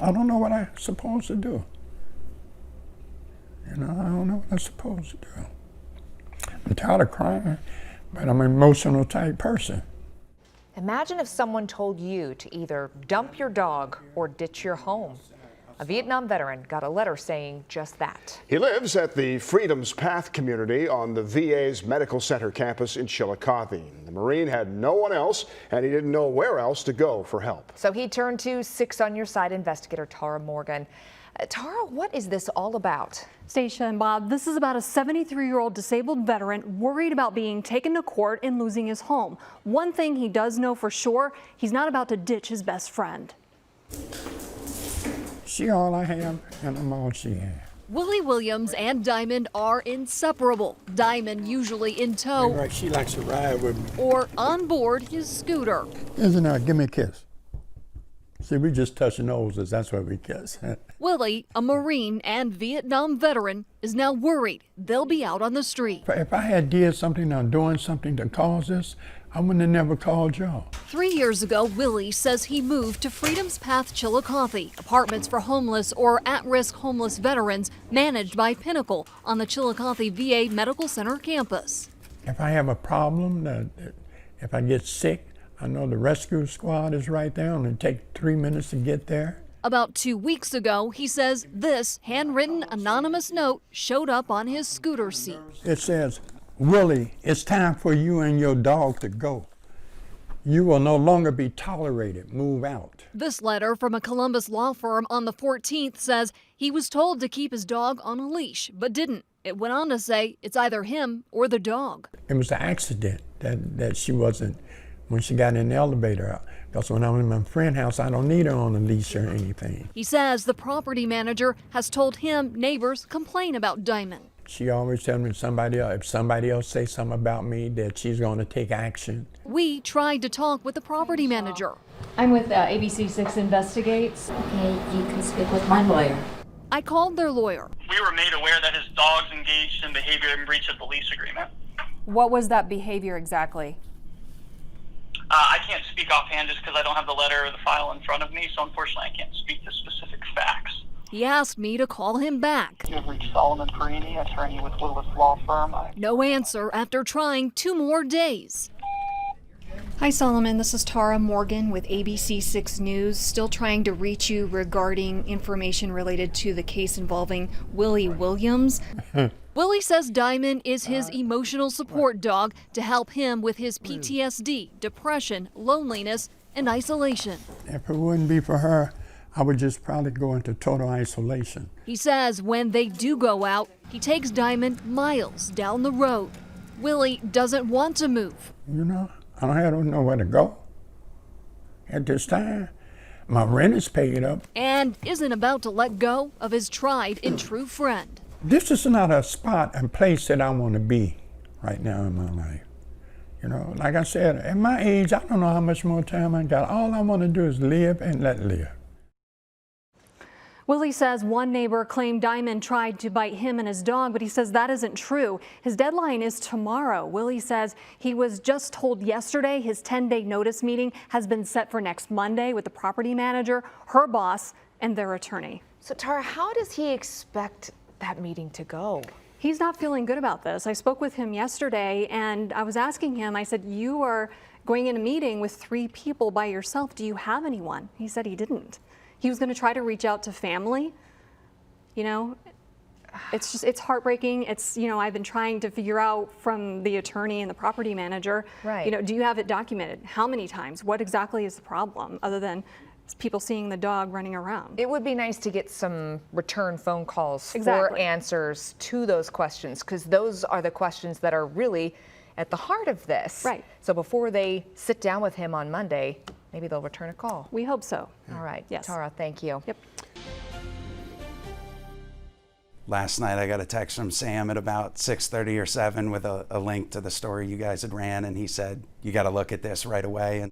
I don't know what I'm supposed to do. You know, I don't know what I'm supposed to do. I'm tired of crying, but I'm an emotional type person. Imagine if someone told you to either dump your dog or ditch your home. A Vietnam veteran got a letter saying just that. He lives at the Freedom's Path community on the VA's Medical Center campus in Chillicothe. The Marine had no one else, and he didn't know where else to go for help. So he turned to 6 on Your Side investigator Tara Morgan. Tara, what is this all about? Stacia and Bob, this is about a 73-year-old disabled veteran worried about being taken to court and losing his home. One thing he does know for sure, he's not about to ditch his best friend. She all I have, and I'm all she has. Willie Williams and Diamond are inseparable. Diamond usually in tow. Right, she likes to ride with me. Or on board his scooter. Isn't that? Give me a kiss. See, we just touch noses. That's why we kiss. Willie, a Marine and Vietnam veteran, is now worried they'll be out on the street. If I had did something or doing something to cause this, I wouldn't have never called y'all. 3 years ago, Willie says he moved to Freedom's Path, Chillicothe, apartments for homeless or at-risk homeless veterans managed by Pinnacle on the Chillicothe VA Medical Center campus. If I have a problem, if I get sick, I know the rescue squad is right there, and it take 3 minutes to get there. About 2 weeks ago, he says this handwritten anonymous note showed up on his scooter seat. It says, Willie, it's time for you and your dog to go. You will no longer be tolerated. Move out. This letter from a Columbus law firm on the 14th says he was told to keep his dog on a leash, but didn't. It went on to say it's either him or the dog. It was an accident that she wasn't when she got in the elevator. Because when I'm in my friend's house, I don't need her on a leash or anything. He says the property manager has told him neighbors complain about Diamond. She always tells me if somebody else say something about me, that she's going to take action. We tried to talk with the property manager. I'm with ABC 6 Investigates. Okay, you can speak with my lawyer. I called their lawyer. We were made aware that his dog's engaged in behavior in breach of the lease agreement. What was that behavior exactly? I can't speak offhand just because I don't have the letter or the file in front of me, so unfortunately I can't speak to specific facts. He asked me to call him back. You have reached Solomon Perini, attorney with Willis Law Firm. No answer after trying 2 more days. Hi Solomon, this is Tara Morgan with ABC 6 News. Still trying to reach you regarding information related to the case involving Willie Williams. Willie says Diamond is his emotional support dog to help him with his PTSD, depression, loneliness, and isolation. If it wouldn't be for her, I would just probably go into total isolation. He says when they do go out, he takes Diamond miles down the road. Willie doesn't want to move. You know, I don't know where to go at this time. My rent is paid up. And isn't about to let go of his tried and true friend. This is not a spot and place that I want to be right now in my life. You know, like I said, at my age, I don't know how much more time I got. All I want to do is live and let live. Willie says one neighbor claimed Diamond tried to bite him and his dog, but he says that isn't true. His deadline is tomorrow. Willie says he was just told yesterday his 10-day notice meeting has been set for next Monday with the property manager, her boss, and their attorney. So Tara, how does he expect that meeting to go? He's not feeling good about this. I spoke with him yesterday and I was asking him, I said, you are going in a meeting with 3 people by yourself. Do you have anyone? He said he didn't. He was going to try to reach out to family. You know, it's heartbreaking. It's, you know, I've been trying to figure out from the attorney and the property manager, right. You know, do you have it documented? How many times? What exactly is the problem other than people seeing the dog running around? It would be nice to get some return phone calls Exactly. for answers to those questions, because those are the questions that are really at the heart of this. Right. So before they sit down with him on Monday, maybe they'll return a call. We hope so. All right. Yes. Tara, thank you. Yep. Last night I got a text from Sam at about 6:30 or 7 with a link to the story you guys had ran, and he said, you got to look at this right away. And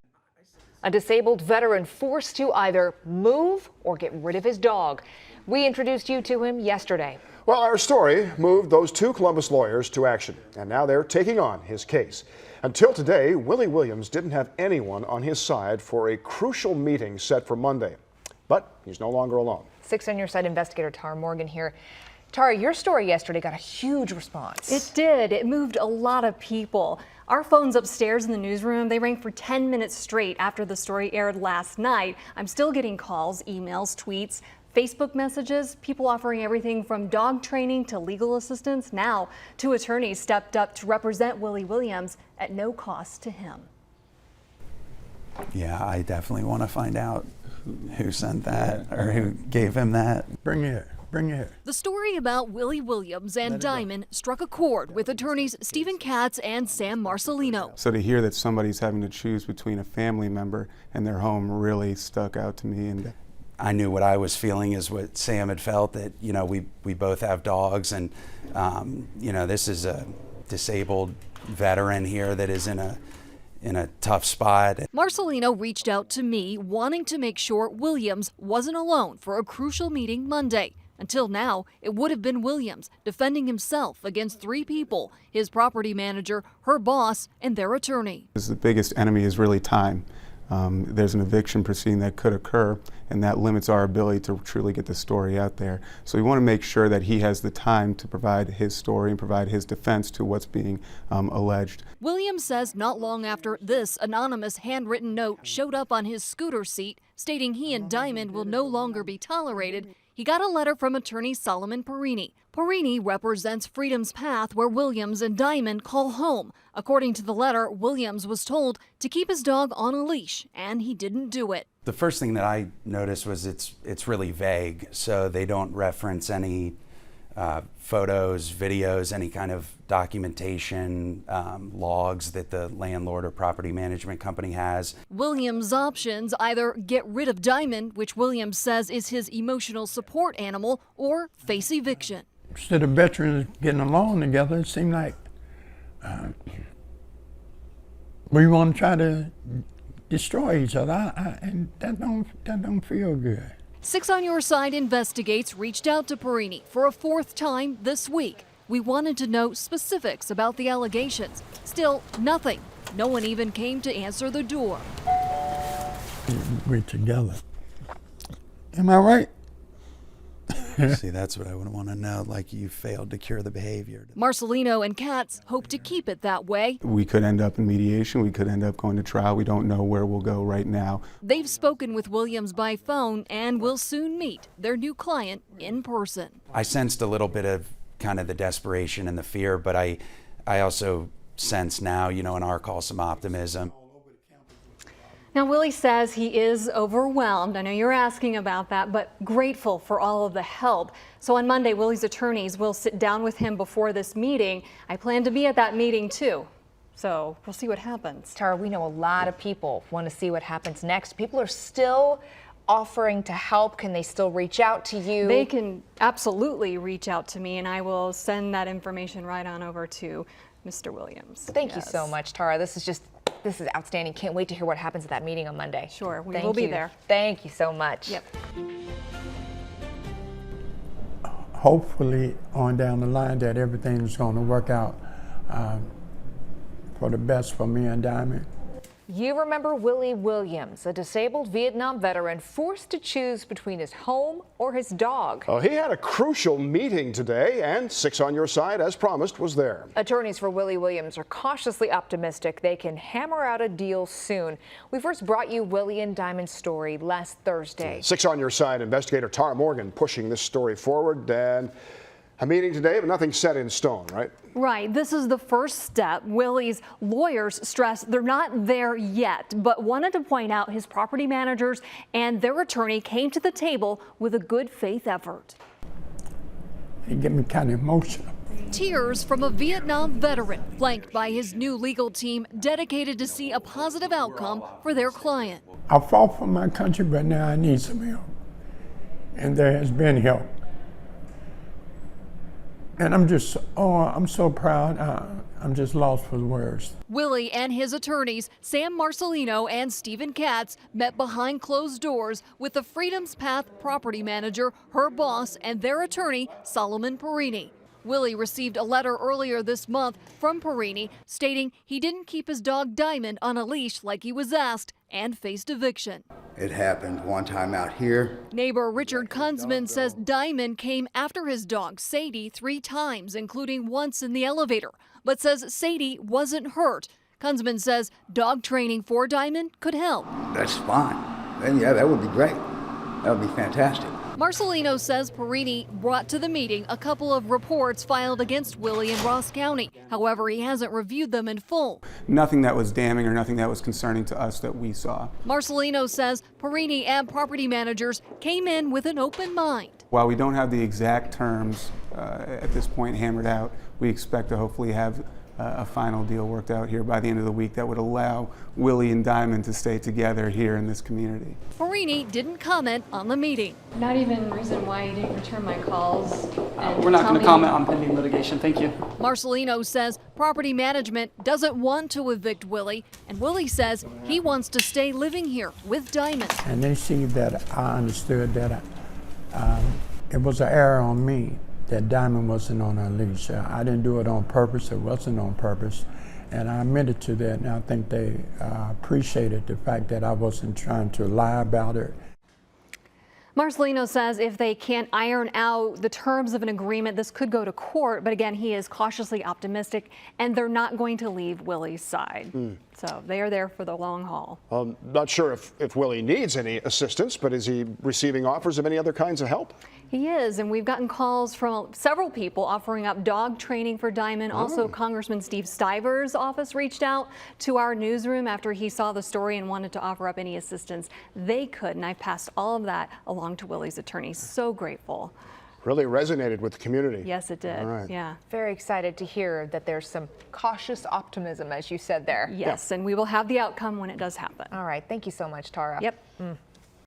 A disabled veteran forced to either move or get rid of his dog. We introduced you to him yesterday. Well, our story moved those 2 Columbus lawyers to action, and now they're taking on his case. Until today, Willie Williams didn't have anyone on his side for a crucial meeting set for Monday. But he's no longer alone. 6 on Your Side investigator Tara Morgan here. Tara, your story yesterday got a huge response. It did. It moved a lot of people. Our phones upstairs in the newsroom, they rang for 10 minutes straight after the story aired last night. I'm still getting calls, emails, tweets, Facebook messages, people offering everything from dog training to legal assistance. Now, 2 attorneys stepped up to represent Willie Williams at no cost to him. Yeah, I definitely want to find out who sent that or who gave him that. Bring it. Bring it. The story about Willie Williams and Diamond struck a chord with attorneys Stephen Katz and Sam Marcelino. So to hear that somebody's having to choose between a family member and their home really stuck out to me. And I knew what I was feeling is what Sam had felt, that, you know, we both have dogs, and, you know, this is a disabled veteran here that is in a tough spot. Marcelino reached out to me wanting to make sure Williams wasn't alone for a crucial meeting Monday. Until now, it would have been Williams defending himself against 3 people, his property manager, her boss, and their attorney. the biggest enemy is really time. There's an eviction proceeding that could occur, and that limits our ability to truly get the story out there. So we want to make sure that he has the time to provide his story and provide his defense to what's being alleged. Williams says not long after this anonymous handwritten note showed up on his scooter seat stating he and Diamond will no longer be tolerated, he got a letter from attorney Solomon Perini. Perini represents Freedom's Path, where Williams and Diamond call home. According to the letter, Williams was told to keep his dog on a leash, and he didn't do it. The first thing that I noticed was it's really vague, so they don't reference any photos, videos, any kind of documentation, logs that the landlord or property management company has. Williams' options either get rid of Diamond, which Williams says is his emotional support animal, or face eviction. Instead of veterans getting along together, it seemed like we want to try to destroy each other, and that don't feel good. 6 on Your Side investigates reached out to Perini for a 4th time this week. We wanted to know specifics about the allegations. Still, nothing. No one even came to answer the door. We're together. Am I right? See, that's what I would want to know, like you failed to cure the behavior. Marcelino and Katz hope to keep it that way. We could end up in mediation. We could end up going to trial. We don't know where we'll go right now. They've spoken with Williams by phone and will soon meet their new client in person. I sensed a little bit of kind of the desperation and the fear, but I also sense now, you know, in our call, some optimism. Now, Willie says he is overwhelmed. I know you're asking about that, but grateful for all of the help. So on Monday, Willie's attorneys will sit down with him before this meeting. I plan to be at that meeting too. So we'll see what happens. Tara, we know a lot of people want to see what happens next. People are still offering to help. Can they still reach out to you? They can absolutely reach out to me, and I will send that information right on over to Mr. Williams. Thank you so much, Tara. This is outstanding. Can't wait to hear what happens at that meeting on Monday. Sure, we will be there. Thank you so much. Yep. Hopefully, on down the line, that everything's going to work out for the best for me and Diamond. You remember Willie Williams, a disabled Vietnam veteran forced to choose between his home or his dog. Oh, he had a crucial meeting today, and 6 on Your Side, as promised, was there. Attorneys for Willie Williams are cautiously optimistic they can hammer out a deal soon. We first brought you Willie and Diamond's story last Thursday. 6 on Your Side investigator Tara Morgan pushing this story forward, and a meeting today, but nothing set in stone, right? Right. This is the first step. Willie's lawyers stress they're not there yet, but wanted to point out his property managers and their attorney came to the table with a good faith effort. It get me kind of emotional. Tears from a Vietnam veteran, flanked by his new legal team dedicated to see a positive outcome for their client. I fought for my country, but now I need some help. And there has been help. And I'm just, I'm so proud. I'm just lost for words. Willie and his attorneys, Sam Marcelino and Stephen Katz, met behind closed doors with the Freedom's Path property manager, her boss, and their attorney, Solomon Perini. Willie received a letter earlier this month from Perini stating he didn't keep his dog Diamond on a leash like he was asked, and faced eviction. It happened one time out here. Neighbor Richard Kunzman says Diamond came after his dog Sadie 3 times, including once in the elevator, but says Sadie wasn't hurt. Kunzman says dog training for Diamond could help. That's fine. Then yeah, that would be great. That would be fantastic. Marcelino says Perini brought to the meeting a couple of reports filed against Willie in Ross County. However, he hasn't reviewed them in full. Nothing that was damning or nothing that was concerning to us that we saw. Marcelino says Perini and property managers came in with an open mind. While we don't have the exact terms at this point hammered out, we expect to hopefully have a final deal worked out here by the end of the week that would allow Willie and Diamond to stay together here in this community. Perini didn't comment on the meeting. Not even reason why you didn't return my calls. We're not going to comment on pending litigation. Thank you. Marcelino says property management doesn't want to evict Willie, and Willie says he wants to stay living here with Diamond. And they see that I understood that it was an error on me that Diamond wasn't on a leash. I didn't do it on purpose. It wasn't on purpose. And I admitted to that, and I think they appreciated the fact that I wasn't trying to lie about it. Marcelino says if they can't iron out the terms of an agreement, this could go to court. But again, he is cautiously optimistic, and they're not going to leave Willie's side. So they are there for the long haul. Not sure if Willie needs any assistance, but is he receiving offers of any other kinds of help? He is, and we've gotten calls from several people offering up dog training for Diamond. Also, Congressman Steve Stiver's office reached out to our newsroom after he saw the story and wanted to offer up any assistance they could, and I passed all of that along to Willie's attorney. So grateful. Really resonated with the community. Yes, it did. All right. Yeah. Very excited to hear that there's some cautious optimism, as you said there. Yes, and we will have the outcome when it does happen. All right. Thank you so much, Tara. Yep.